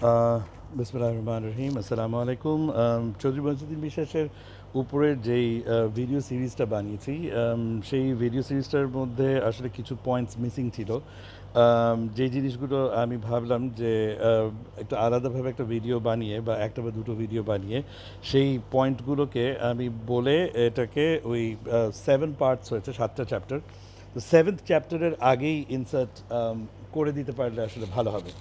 বিসমিল্লাহির রহমানির রহিম। আসসালামু আলাইকুম। চৌধুরী মঈনুদ্দিন বিশ্বাসের উপরের যেই ভিডিও সিরিজটা বানিয়েছি, সেই ভিডিও সিরিজটার মধ্যে আসলে কিছু পয়েন্টস মিসিং ছিল। যে জিনিসগুলো আমি ভাবলাম যে একটু আলাদাভাবে একটা ভিডিও বানিয়ে বা একটা বা দুটো ভিডিও বানিয়ে সেই পয়েন্টগুলোকে আমি বলে এটাকে ওই 7 পার্টস হয়েছে, 7টা চ্যাপ্টার। তো 7th চ্যাপ্টারের আগেই ইনসার্ট করে দিতে পারলে আসলে ভালো হবে।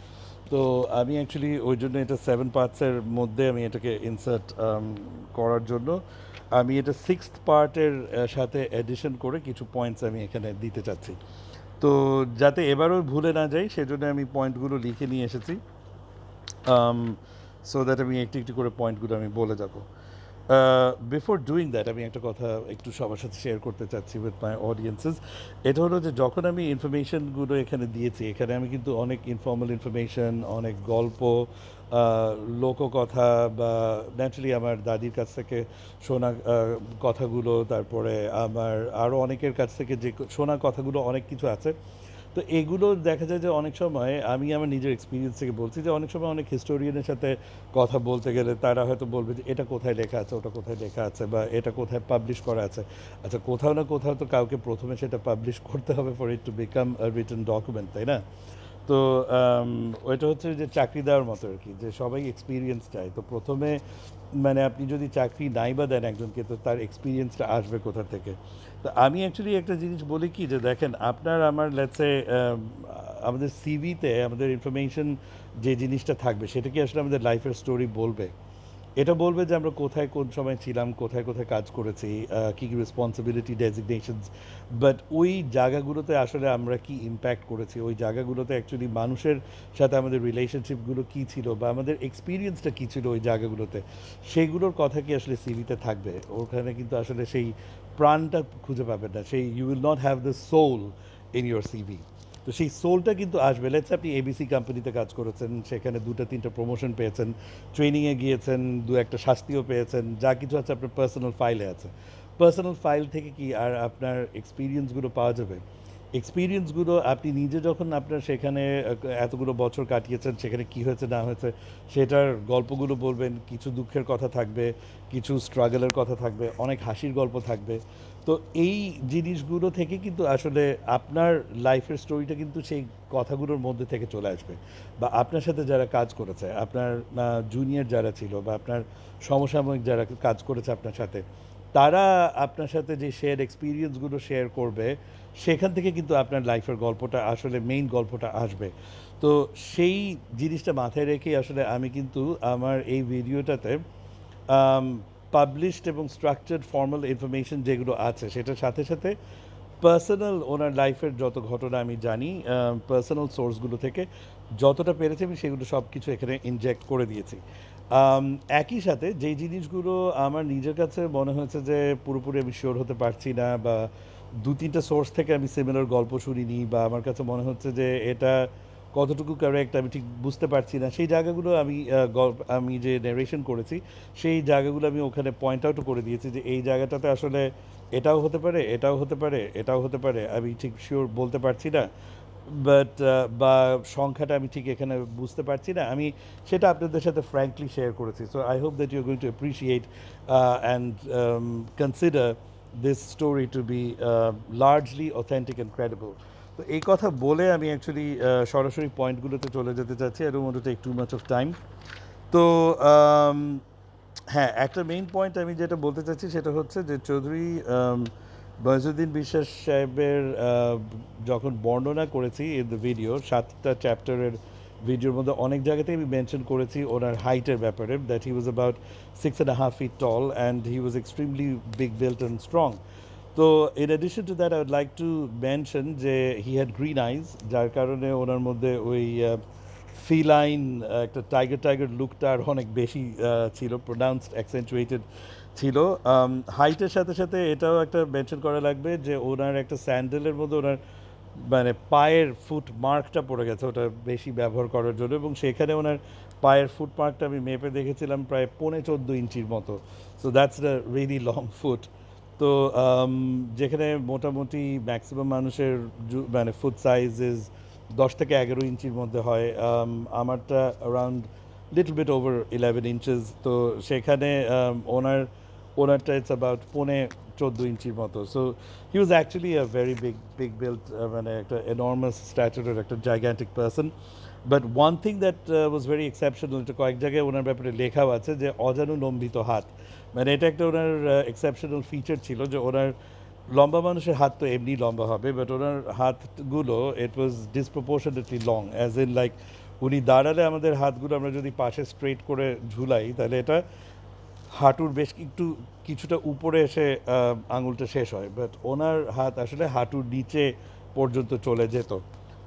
তো আমি অ্যাকচুয়ালি ওই জন্য এটা 7 পার্টসের মধ্যে আমি এটাকে ইনসার্ট করার জন্য আমি এটা 6th পার্টের সাথে এডিশন করে কিছু পয়েন্টস আমি এখানে দিতে চাচ্ছি। তো যাতে এবারও ভুলে না যাই সেজন্য আমি পয়েন্টগুলো লিখে নিয়ে এসেছি, সো দ্যাট আমি একটু একটু করে পয়েন্টগুলো আমি বলে যাব। বিফোর ডুইং দ্যাট আমি একটা কথা একটু সবার সাথে শেয়ার করতে চাচ্ছি উইথ মাই অডিয়েন্সেস। এটা হলো যে যখন আমি ইনফরমেশনগুলো এখানে দিয়েছি, এখানে আমি কিন্তু অনেক ইনফর্মাল ইনফরমেশন, অনেক গল্প, লোককথা বা ন্যাচারালি আমার দাদির কাছ থেকে শোনা কথাগুলো, তারপরে আমার আরও অনেকের কাছ থেকে যে শোনা কথাগুলো অনেক কিছু আছে। তো এগুলো দেখা যায় যে অনেক সময় আমি আমার নিজের এক্সপিরিয়েন্স থেকে বলছি যে অনেক সময় অনেক হিস্টোরিয়ানের সাথে কথা বলতে গেলে তারা হয়তো বলবে যে এটা কোথায় লেখা আছে, ওটা কোথায় লেখা আছে, বা এটা কোথায় পাবলিশ করা আছে। আচ্ছা, কোথাও না কোথাও তো কাউকে প্রথমে সেটা পাবলিশ করতে হবে for it to become a written document, তাই না? তো ওইটা হচ্ছে যে চাকরি দেওয়ার মতো আর কি, যে সবাই এক্সপিরিয়েন্স চায়। তো প্রথমে মানে আপনি যদি চাকরি নাই বা দেন একজনকে, তো তার এক্সপিরিয়েন্সটা আসবে কোথা থেকে? তো আমি অ্যাকচুয়ালি একটা জিনিস বলি কি, যে দেখেন আপনার আমার লেটসে আমাদের সিভিতে আমাদের ইনফরমেশন যে জিনিসটা থাকবে সেটা কি আসলে আমাদের লাইফের স্টোরি বলবে? এটা বলবে যে আমরা কোথায় কোন সময় ছিলাম, কোথায় কোথায় কাজ করেছি, কী কী রেসপন্সিবিলিটি ডেজিগনেশনস, বাট ওই জায়গাগুলোতে আসলে আমরা কি ইম্প্যাক্ট করেছি, ওই জায়গাগুলোতে অ্যাকচুয়ালি মানুষের সাথে আমাদের রিলেশনশিপগুলো কী ছিল বা আমাদের এক্সপিরিয়েন্সটা কী ছিল ওই জায়গাগুলোতে, সেগুলোর কথা কি আসলে সিভিতে থাকবে? ওখানে কিন্তু আসলে সেই প্রাণটা খুঁজে পাবেন না, সেই you will not have the soul in your CV. তো সেই সোলটা কিন্তু আসবে। লেটস আপনি এবিসি কোম্পানিতে কাজ করেছেন, সেখানে 2টা 3টা প্রমোশন পেয়েছেন, ট্রেনিংয়ে গিয়েছেন, 2-একটা শাস্তিও পেয়েছেন, যা কিছু আছে আপনার পার্সোনাল ফাইলে আছে। পার্সোনাল ফাইল থেকে কি আর আপনার এক্সপিরিয়েন্সগুলো পাওয়া যাবে? এক্সপিরিয়েন্সগুলো আপনি নিজে যখন আপনার সেখানে এতগুলো বছর কাটিয়েছেন, সেখানে কী হয়েছে না হয়েছে সেটার গল্পগুলো বলবেন। কিছু দুঃখের কথা থাকবে, কিছু স্ট্রাগলের কথা থাকবে, অনেক হাসির গল্প থাকবে। তো এই জিনিসগুলো থেকে কিন্তু আসলে আপনার লাইফের স্টোরিটা কিন্তু সেই কথাগুলোর মধ্যে থেকে চলে আসবে। বা আপনার সাথে যারা কাজ করেছে, আপনার জুনিয়র যারা ছিল বা আপনার সমসাময়িক যারা কাজ করেছে আপনার সাথে, তারা আপনার সাথে যে শেয়ার এক্সপিরিয়েন্সগুলো শেয়ার করবে, সেখান থেকে কিন্তু আপনার লাইফের গল্পটা আসলে মেইন গল্পটা আসবে। তো সেই জিনিসটা মাথায় রেখেই আসলে আমি কিন্তু আমার এই ভিডিওটাতে পাবলিশড এবং স্ট্রাকচার্ড ফর্মাল ইনফরমেশন যেগুলো আছে সেটার সাথে সাথে পার্সোনাল ওনার লাইফের যত ঘটনা আমি জানি, পার্সোনাল সোর্সগুলো থেকে যতটা পেরেছি আমি সেগুলো সব কিছু এখানে ইনজেক্ট করে দিয়েছি। একই সাথে যেই জিনিসগুলো আমার নিজের কাছে মনে হয়েছে যে পুরোপুরি আমি শিওর হতে পারছি না, বা 2-3টা সোর্স থেকে আমি সিমিলার গল্প শুনিনি, বা আমার কাছে মনে হচ্ছে যে এটা কতটুকু কারেক্ট আমি ঠিক বুঝতে পারছি না, সেই জায়গাগুলো আমি আমি যে ন্যারেশন করেছি সেই জায়গাগুলো আমি ওখানে পয়েন্ট আউটও করে দিয়েছি যে এই জায়গাটাতে আসলে এটাও হতে পারে, এটাও হতে পারে, এটাও হতে পারে, আমি ঠিক শিওর বলতে পারছি না, বাট বা সংখ্যাটা আমি ঠিক এখানে বুঝতে পারছি না, আমি সেটা আপনাদের সাথে ফ্র্যাঙ্কলি শেয়ার করেছি। So I hope that you are going to appreciate and consider this story to be largely authentic and credible. তো এই কথা বলে আমি অ্যাকচুয়ালি সরাসরি পয়েন্টগুলোতে চলে যেতে চাচ্ছি। I don't want to take too much of time. তো হ্যাঁ, একটা মেইন পয়েন্ট আমি যেটা বলতে চাচ্ছি সেটা হচ্ছে যে চৌধুরী মইজুদ্দিন বিশ্বাস সাহেবের যখন বর্ণনা করেছি ইন দ্য ভিডিও, 7টা চ্যাপ্টারের ভিডিওর মধ্যে অনেক জায়গাতেই আমি মেনশন করেছি ওনার হাইটের ব্যাপারে, that he was about 6.5 feet tall and he was extremely big built and strong. তো in addition to that I would like to mention যে হি হ্যাড গ্রিন আইজ, যার কারণে ওনার মধ্যে ওই ফিলাইন একটা টাইগার টাইগার লুকটা আর অনেক বেশি ছিল, প্রোনাউন্সড অ্যাকসেন্টুয়েটেড ছিল। হাইটের সাথে সাথে এটাও একটা মেনশন করা লাগবে যে ওনার একটা স্যান্ডেলের মধ্যে ওনার মানে পায়ের ফুট মার্কটা পড়ে গেছে ওটা বেশি ব্যবহার করার জন্য, এবং সেখানে ওনার পায়ের ফুট মার্কটা আমি মেপে দেখেছিলাম প্রায় 13-14 ইঞ্চির মতো। So that's the really long foot. তো যেখানে মোটামুটি ম্যাক্সিমাম মানুষের মানে ফুট সাইজ ইজ 10 থেকে 11 ইঞ্চির মধ্যে হয়, আমারটা around little bit over 11 inches. তো সেখানে ওনারটা ইটস অ্যাবাউট 14 ইঞ্চির মতো। So he was actually a very big built, মানে একটা এনর্মাস স্ট্যাচারের একটা gigantic person. But one thing that was very exceptional, এটা কয়েক জায়গায় ওনার ব্যাপারে লেখাও আছে যে অজানুলম্বিত হাত। মানে এটা একটা ওনার এক্সেপশনাল ফিচার ছিল যে ওনার লম্বা মানুষের হাত তো এমনি লম্বা হবে, বাট ওনার হাতগুলো it was disproportionately long, as in like উনি দাঁড়ালে আমাদের হাতগুলো আমরা যদি পাশে স্ট্রেট করে ঝুলাই তাহলে এটা হাঁটুর বেশ একটু কিছুটা উপরে এসে আঙুলটা শেষ হয়, বাট ওনার হাত আসলে হাঁটুর নিচে পর্যন্ত চলে যেত।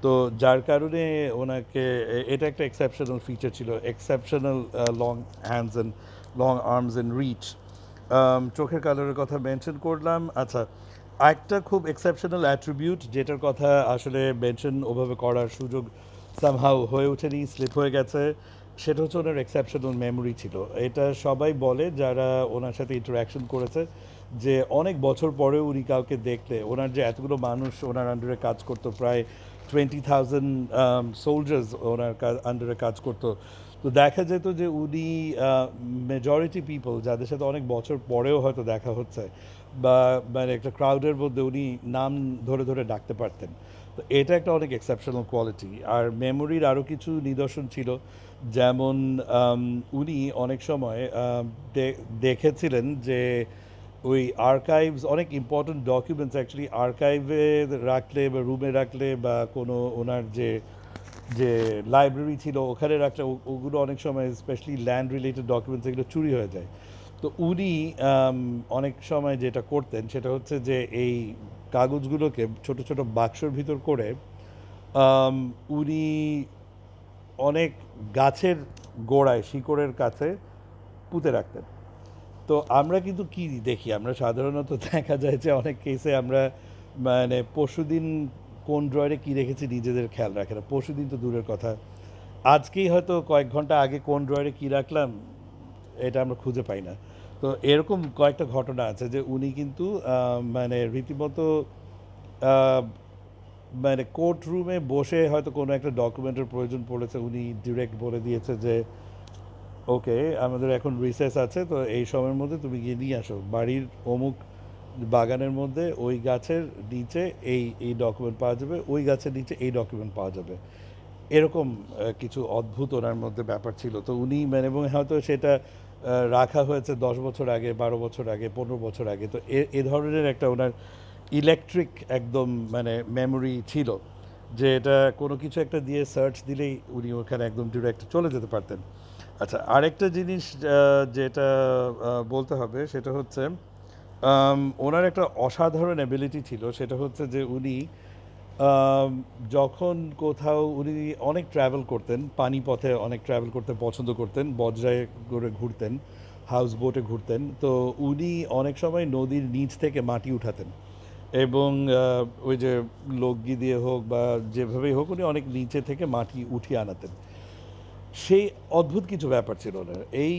তো যার কারণে ওনাকে এটা একটা এক্সেপশনাল ফিচার ছিল, exceptional long hands and long arms and reach. চোখের কালারের কথা মেনশন করলাম। আচ্ছা, একটা খুব এক্সেপশনাল অ্যাট্রিবিউট যেটার কথা আসলে মেনশন ওভাবে করার সুযোগ সামহাও হয়ে ওঠেনি, স্লিপ হয়ে গেছে, সেটা হচ্ছে ওনার এক্সেপশনাল মেমোরি ছিল। এটা সবাই বলে যারা ওনার সাথে ইন্টারাকশন করেছে, যে অনেক বছর পরেও উনি কাউকে দেখলে, ওনার যে এতগুলো মানুষ ওনার আন্ডারে কাজ করতো, প্রায় 20,000 সোলজার্স ওনার আন্ডারে কাজ করতো, তো দেখা যেত যে উনি মেজরিটি পিপল যাদের সাথে অনেক বছর পরেও হয়তো দেখা হচ্ছে বা মানে একটা ক্রাউডের মধ্যে উনি নাম ধরে ধরে ডাকতে পারতেন। তো এটা একটা অনেক এক্সেপশনাল কোয়ালিটি। আর মেমোরির আরও কিছু নিদর্শন ছিল, যেমন উনি অনেক সময় দেখেছিলেন যে ওই আর্কাইভস, অনেক ইম্পর্ট্যান্ট ডকুমেন্টস অ্যাকচুয়ালি আর্কাইভে রাখলে বা রুমে রাখলে বা কোনো ওনার যে যে লাইব্রেরি ছিল ওখানে রাখলে ওগুলো অনেক সময় স্পেশালি ল্যান্ড রিলেটেড ডকুমেন্টস এগুলো চুরি হয়ে যায়। তো উনি অনেক সময় যেটা করতেন সেটা হচ্ছে যে এই কাগজগুলোকে ছোট ছোট বাক্সর ভিতর করে উনি অনেক গাছের গোড়ায় শিকড়ের কাছে পুঁতে রাখতেন। তো আমরা কিন্তু কি দেখি, আমরা সাধারণত দেখা যায় যে অনেক কেসে আমরা মানে পরশুদিন কোন ড্রয়ারে কী রেখেছি নিজেদের খেয়াল রাখে না, পরশুদিন তো দূরের কথা, আজকেই হয়তো কয়েক ঘন্টা আগে কোন ড্রয়ারে কী রাখলাম এটা আমরা খুঁজে পাই না। তো এরকম কয়েকটা ঘটনা আছে যে উনি কিন্তু মানে রীতিমতো আহ, মানে কোর্ট রুমে বসে হয়তো কোনো একটা ডকুমেন্টের প্রয়োজন পড়েছে, উনি ডিরেক্ট বলে দিয়েছে যে ওকে আমাদের এখন রিসেস আছে, তো এই সময়ের মধ্যে তুমি গিয়ে নিয়ে আসো বাড়ির অমুক বাগানের মধ্যে ওই গাছের নিচে এই এই ডকুমেন্ট পাওয়া যাবে, ওই গাছের নিচে এই ডকুমেন্ট পাওয়া যাবে। এরকম কিছু অদ্ভুত ওনার মধ্যে ব্যাপার ছিল। তো উনি মানে এবং হয়তো সেটা রাখা হয়েছে 10 বছর আগে, 12 বছর আগে, 15 বছর আগে। তো এ ধরনের একটা ওনার ইলেকট্রিক একদম মানে মেমোরি ছিল, যে এটা কোনো কিছু একটা দিয়ে সার্চ দিলেই উনি ওখানে একদম ডিরেক্ট চলে যেতে পারতেন। আচ্ছা, আরেকটা জিনিস যেটা বলতে হবে সেটা হচ্ছে ওনার একটা অসাধারণ অ্যাবিলিটি ছিল, সেটা হচ্ছে যে উনি আম, যখন কোথাও উনি অনেক ট্রাভেল করতেন, পানিপথে অনেক ট্রাভেল করতে পছন্দ করতেন, বজ্রায় করে ঘুরতেন, হাউস বোটে ঘুরতেন। তো উনি অনেক সময় নদীর নিচ থেকে মাটি উঠাতেন এবং ওই যে লগগি দিয়ে হোক বা যেভাবেই হোক উনি অনেক নিচে থেকে মাটি উঠিয়ে আনাতেন। সেই অদ্ভুত কিছু ব্যাপার ছিল ওনার, এই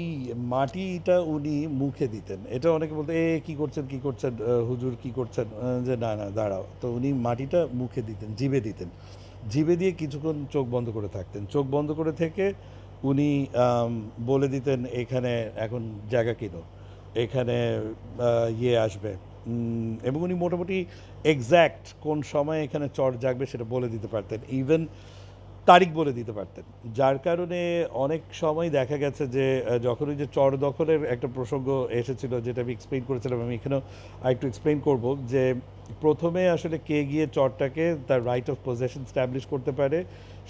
মাটিটা উনি মুখে দিতেন। এটা অনেকে বলতে এ কী করছেন কী করছেন হুজুর কী করছেন, যে না না দাঁড়াও, তো উনি মাটিটা মুখে দিতেন, জিভে দিতেন, জিভে দিয়ে কিছুক্ষণ চোখ বন্ধ করে থাকতেন, চোখ বন্ধ করে থেকে উনি বলে দিতেন এখানে এখন জায়গা কিনো, এখানে ইয়ে আসবে, এবং উনি মোটামুটি এক্স্যাক্ট কোন সময় এখানে চর জাগবে সেটা বলে দিতে পারতেন, ইভেন তারিখ বলে দিতে পারতেন। যার কারণে অনেক সময় দেখা গেছে যে যখন ওই যে চর দখলের একটা প্রসঙ্গ এসেছিল যেটা আমি এক্সপ্লেইন করেছিলাম, আমি এখানেও আরেকটু এক্সপ্লেইন করব যে প্রথমে আসলে কে গিয়ে চরটাকে তার রাইট অফ পজেশন স্ট্যাবলিশ করতে পারে,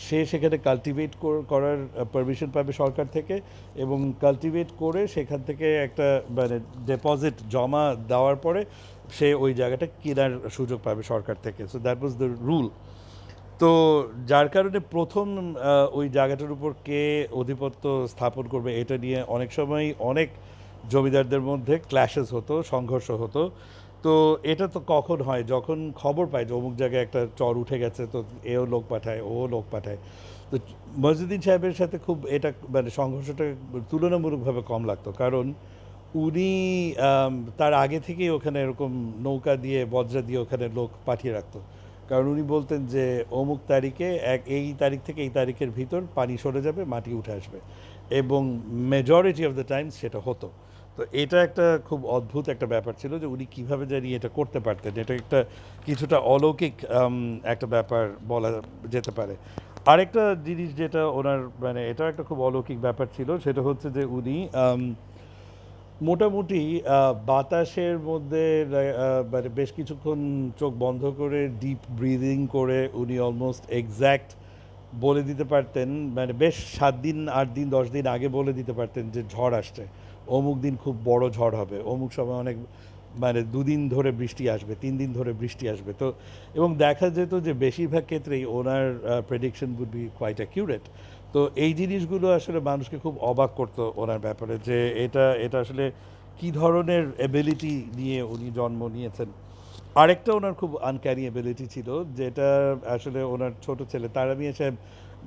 সে সেখানে কাল্টিভেট করার পারমিশন পাবে সরকার থেকে, এবং কাল্টিভেট করে সেখান থেকে একটা মানে ডিপোজিট জমা দেওয়ার পরে সে ওই জায়গাটা কেনার সুযোগ পাবে সরকার থেকে। So that was the rule. তো যার কারণে প্রথম ওই জায়গাটার উপর কে আধিপত্য স্থাপন করবে এটা নিয়ে অনেক সময় অনেক জমিদারদের মধ্যে ক্ল্যাশেস হতো, সংঘর্ষ হতো। তো এটা তো কখন হয়, যখন খবর পায় যে অমুক জায়গায় একটা চর উঠে গেছে, তো এও লোক পাঠায় ও লোক পাঠায়। তো মজিউদ্দিন সাহেবের সাথে খুব এটা মানে সংঘর্ষটা তুলনামূলকভাবে কম লাগতো, কারণ উনি তার আগে থেকেই ওখানে এরকম নৌকা দিয়ে বজ্রা দিয়ে ওখানে লোক পাঠিয়ে রাখতো। কারণ উনি বলতেন যে অমুক তারিখে এই তারিখ থেকে এই তারিখের ভিতর পানি সরে যাবে, মাটি উঠে আসবে। এবং মেজরিটি অফ দ্য টাইমস সেটা হতো। তো এটা একটা খুব অদ্ভুত একটা ব্যাপার ছিল যে উনি কীভাবে জানি এটা করতে পারতেন। এটা একটা কিছুটা অলৌকিক একটা ব্যাপার বলা যেতে পারে। আরেকটা জিনিস যেটা ওনার মানে এটাও একটা খুব অলৌকিক ব্যাপার ছিল সেটা হচ্ছে যে উনি মোটামুটি বাতাসের মধ্যে মানে বেশ কিছুক্ষণ চোখ বন্ধ করে ডিপ ব্রিদিং করে উনি অলমোস্ট এক্স্যাক্ট বলে দিতে পারতেন, মানে বেশ 7 দিন 8 দিন 10 দিন আগে বলে দিতে পারতেন যে ঝড় আসছে, অমুক দিন খুব বড় ঝড় হবে, অমুক সময় অনেক মানে 2 দিন ধরে বৃষ্টি আসবে, 3 দিন ধরে বৃষ্টি আসবে। তো এবং দেখা যেত যে বেশিরভাগ ক্ষেত্রেই ওনার prediction would be quite accurate. তো এই জিনিসগুলো আসলে মানুষকে খুব অবাক করতো ওনার ব্যাপারে যে এটা এটা আসলে কী ধরনের এবিলিটি নিয়ে উনি জন্ম নিয়েছেন। আরেকটা ওনার খুব আনক্যানি এবিলিটি ছিল যেটা আসলে ওনার ছোট ছেলে তারামিয়া সাহেব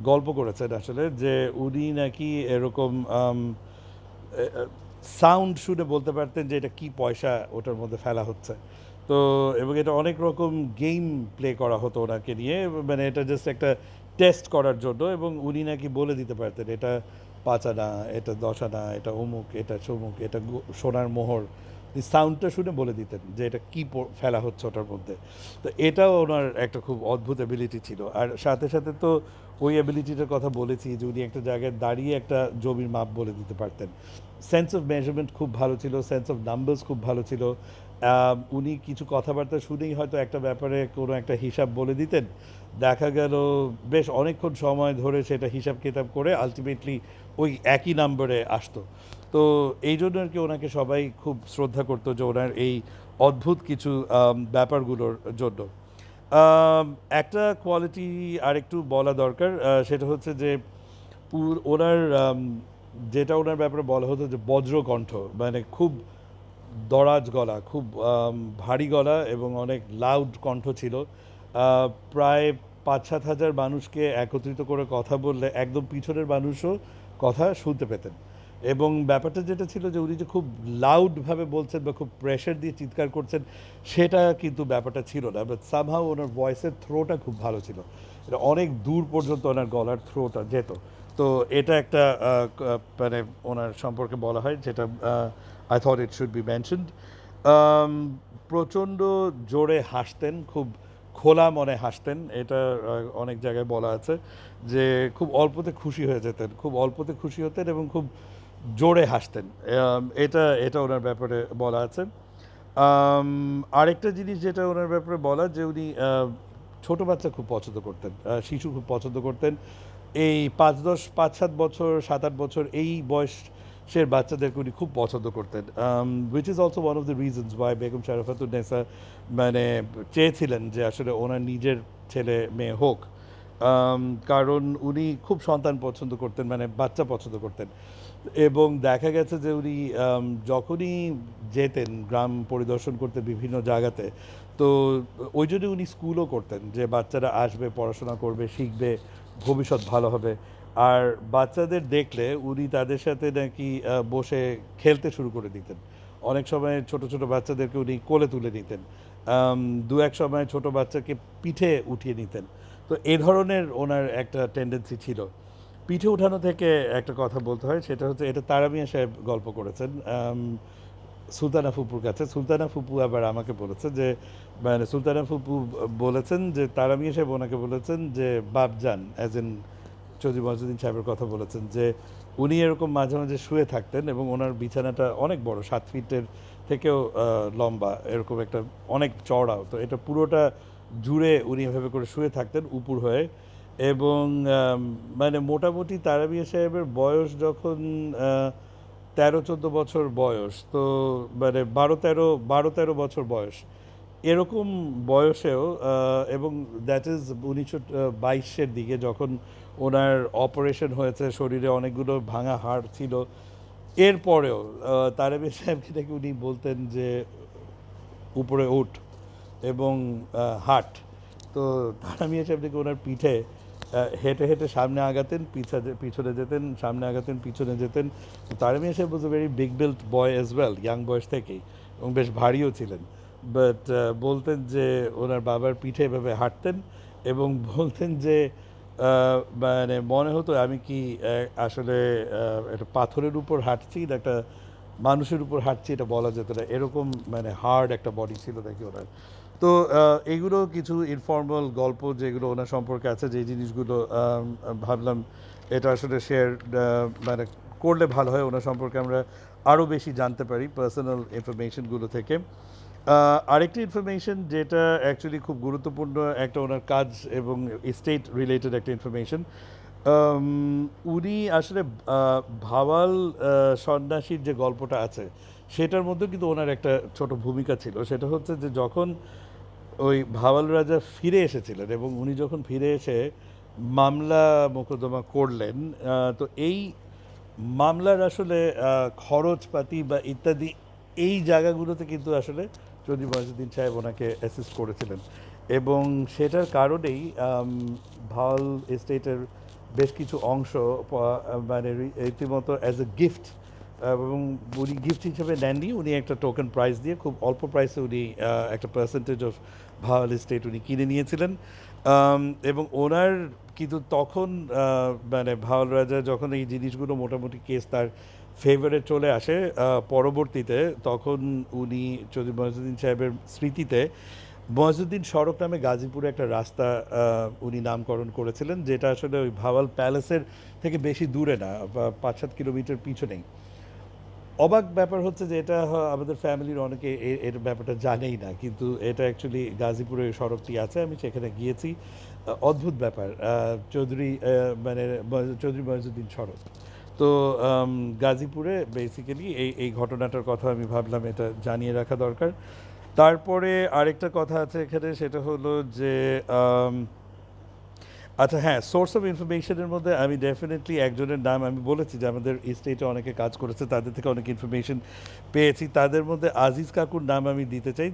গল্প করেছেন আসলে যে উনি নাকি এরকম সাউন্ড শুনে বলতে পারতেন যে এটা কি পয়সা ওটার মধ্যে ফেলা হচ্ছে। তো এবং এটা অনেক রকম গেম প্লে করা হতো ওনাকে নিয়ে, মানে এটা জাস্ট একটা টেস্ট করার জন্য, এবং উনি নাকি বলে দিতে পারতেন এটা 5 আনা, এটা 10 আনা, এটা অমুক, এটা সমুক, এটা সোনার মোহর। সাউন্ডটা শুনে বলে দিতেন যে এটা কী ফেলা হচ্ছে ওটার মধ্যে। তো এটাও ওনার একটা খুব অদ্ভুত অ্যাবিলিটি ছিল। আর সাথে সাথে তো ওই অ্যাবিলিটিটার কথা বলেছি যে উনি একটা জায়গায় দাঁড়িয়ে একটা জমির মাপ বলে দিতে পারতেন। সেন্স অফ মেজারমেন্ট খুব ভালো ছিল, সেন্স অফ নাম্বারস খুব ভালো ছিল। উনি কিছু কথাবার্তা শুনেই হয়তো একটা ব্যাপারে কোনো একটা হিসাব বলে দিতেন, দেখা গেল বেশ অনেকক্ষণ সময় ধরে সেটা হিসাব কিতাব করে আলটিমেটলি ওই একই নাম্বারে আসতো। তো এই জন্য আর কি ওনাকে সবাই খুব শ্রদ্ধা করতো যে ওনার এই অদ্ভুত কিছু ব্যাপারগুলোর জন্য। আম, একটা কোয়ালিটি আরেকটু বলা দরকার, সেটা হচ্ছে যে ওনার যেটা ওনার ব্যাপারে বলা হতো যে বজ্রকণ্ঠ, মানে খুব দরাজ গলা, খুব ভারী গলা এবং অনেক লাউড কণ্ঠ ছিল। প্রায় 5-7 হাজার মানুষকে একত্রিত করে কথা বললে একদম পিছনের মানুষও কথা শুনতে পেতেন। এবং ব্যাপারটা যেটা ছিল যে উনি যে খুব লাউডভাবে বলছেন বা খুব প্রেশার দিয়ে চিৎকার করছেন সেটা কিন্তু ব্যাপারটা ছিল না, বাট সামহাও ওনার ভয়েসের থ্রোটা খুব ভালো ছিল। এটা অনেক দূর পর্যন্ত ওনার গলার থ্রোটা যেত। তো এটা একটা মানে ওনার সম্পর্কে বলা হয় যেটা I thought it should be mentioned. প্রচণ্ড জোরে হাসতেন, খুব খোলা মনে হাসতেন, এটা অনেক জায়গায় বলা আছে যে খুব অল্পতে খুশি হয়ে যেতেন, খুব অল্পতে খুশি হতেন এবং খুব জোরে হাসতেন। এটা এটা ওনার ব্যাপারে বলা আছে। আরেকটা জিনিস যেটা ওনার ব্যাপারে বলা যে উনি ছোটো বাচ্চা খুব পছন্দ করতেন, শিশু খুব পছন্দ করতেন। এই 5-10 5-7 বছর 7-8 বছর এই বয়সের বাচ্চাদেরকে উনি খুব পছন্দ করতেন, which is also one of the reasons why Begum Sharafatunnesa মানে চেয়েছিলেন যে আসলে ওনার নিজের ছেলে মেয়ে হোক। কারণ উনি খুব সন্তান পছন্দ করতেন, মানে বাচ্চা পছন্দ করতেন। এবং দেখা গেছে যে উনি যখনই যেতেন গ্রাম পরিদর্শন করতে বিভিন্ন জায়গাতে, তো ওই জন্য উনি স্কুলও করতেন যে বাচ্চারা আসবে, পড়াশোনা করবে, শিখবে, ভবিষ্যৎ ভালো হবে। আর বাচ্চাদের দেখলে উনি তাদের সাথে নাকি বসে খেলতে শুরু করে দিতেন। অনেক সময় ছোট ছোট বাচ্চাদেরকে উনি কোলে তুলে নিতেন, দু এক সময় ছোট বাচ্চাকে পিঠে উঠিয়ে নিতেন। তো এ ধরনের ওনার একটা টেন্ডেন্সি ছিল। পিঠে উঠানো থেকে একটা কথা বলতে হয়, সেটা হচ্ছে এটা তারা মিয়া সাহেব গল্প করেছেন সুলতানা ফুপুর কাছে। সুলতানা ফুপু আবার আমাকে বলেছে যে মানে সুলতানা ফুপু বলেছেন যে তারা মিয়া সাহেব ওনাকে বলেছেন যে বাপজান অ্যাজ ইন চৌধুরী মজুদ্দিন সাহেবের কথা বলেছেন যে উনি এরকম মাঝে মাঝে শুয়ে থাকতেন এবং ওনার বিছানাটা অনেক বড়, 7 ফিটের থেকেও লম্বা, এরকম একটা অনেক চওড়াও। তো এটা পুরোটা জুড়ে উনি এভাবে করে শুয়ে থাকতেন উপুর হয়ে। এবং মানে মোটামুটি তারাবিয়া সাহেবের বয়স যখন 13-14 বছর বয়স, তো মানে 12-13 বছর বয়স এরকম বয়সেও, এবং দ্যাট ইজ 1922-এর দিকে যখন ওনার অপারেশন হয়েছে, শরীরে অনেকগুলো ভাঙা হাড় ছিল, এরপরেও তারাবিয়া সাহেবকে থেকে উনি বলতেন যে উপরে উঠ এবং হাঁট। তো তারামিয়া সাহেব থেকে ওনার পিঠে হেঁটে হেঁটে সামনে আগাতেন, পিছনে যেতেন, সামনে আগাতেন, পিছনে যেতেন। Taramiya Saheb was a very big built boy as well, young বয়স থেকেই, এবং বেশ ভারীও ছিলেন। বাট বলতেন যে ওনার বাবার পিঠে এভাবে হাঁটতেন এবং বলতেন যে মানে মনে হতো আমি কি আসলে একটা পাথরের উপর হাঁটছি না একটা মানুষের উপর হাঁটছি, এটা বলা যেত না, এরকম মানে হার্ড একটা বডি ছিল নাকি ওনার। তো এইগুলো কিছু ইনফর্মাল গল্প যেগুলো ওনার সম্পর্কে আছে, যে জিনিসগুলো ভাবলাম এটা আসলে শেয়ার মানে করলে ভালো হয়, ওনার সম্পর্কে আমরা আরও বেশি জানতে পারি পার্সোনাল ইনফরমেশনগুলো থেকে। আরেকটি ইনফরমেশন যেটা অ্যাকচুয়ালি খুব গুরুত্বপূর্ণ, একটা ওনার কাজ এবং স্টেট রিলেটেড একটা ইনফরমেশন। উনি আসলে ভাওয়াল সন্ন্যাসীর যে গল্পটা আছে সেটার মধ্যে কিন্তু ওনার একটা ছোট ভূমিকা ছিল। সেটা হচ্ছে যে যখন ওই ভাওয়াল রাজা ফিরে এসেছিলেন এবং উনি যখন ফিরে এসে মামলা মোকদ্দমা করলেন, তো এই মামলার আসলে খরচপাতি বা ইত্যাদি এই জায়গাগুলোতে কিন্তু আসলে চৌধুরী মঈনুদ্দিন সাহেব ওনাকে অ্যাসিস্ট করেছিলেন এবং সেটার কারণেই ভাওয়াল এস্টেটের বেশ কিছু অংশ মানে রীতিমতো অ্যাজ এ গিফট, এবং উনি গিফট হিসেবে নেননি, উনি একটা টোকেন প্রাইস দিয়ে খুব অল্প প্রাইসে উনি একটা পার্সেন্টেজ অফ ভাওয়াল এস্টেট উনি কিনে নিয়েছিলেন। এবং ওনার কিন্তু তখন মানে ভাওয়াল রাজা যখন এই জিনিসগুলো মোটামুটি কেস তার ফেভারে চলে আসে পরবর্তীতে, তখন উনি চৌধুরী মঈনুদ্দিন সাহেবের স্মৃতিতে মঈনুদ্দিন সড়ক নামে গাজীপুরে একটা রাস্তা উনি নামকরণ করেছিলেন, যেটা আসলে ওই ভাওয়াল প্যালেসের থেকে বেশি দূরে না, 5-7 কিলোমিটার পিছনেই। অবাক ব্যাপার হচ্ছে যে এটা আমাদের ফ্যামিলির অনেকে এর ব্যাপারটা জানেই না, কিন্তু এটা অ্যাকচুয়ালি গাজীপুরে ওই সড়কটি আছে, আমি সেখানে গিয়েছি। অদ্ভুত ব্যাপার, মানে চৌধুরী মঈনুদ্দিন সড়ক। তো গাজীপুরে বেসিক্যালি এই ঘটনাটার কথা আমি ভাবলাম এটা জানিয়ে রাখা দরকার। তারপরে আরেকটা কথা আছে এখানে, সেটা হলো যে আচ্ছা হ্যাঁ, সোর্স অফ ইনফরমেশনের মধ্যে আমি ডেফিনেটলি একজনের নাম আমি বলেছি যে আমাদের স্টেটে অনেকে কাজ করেছে, তাদের থেকে অনেক ইনফরমেশন পেয়েছি। তাদের মধ্যে আজিজ কাকুর নাম আমি দিতে চাই।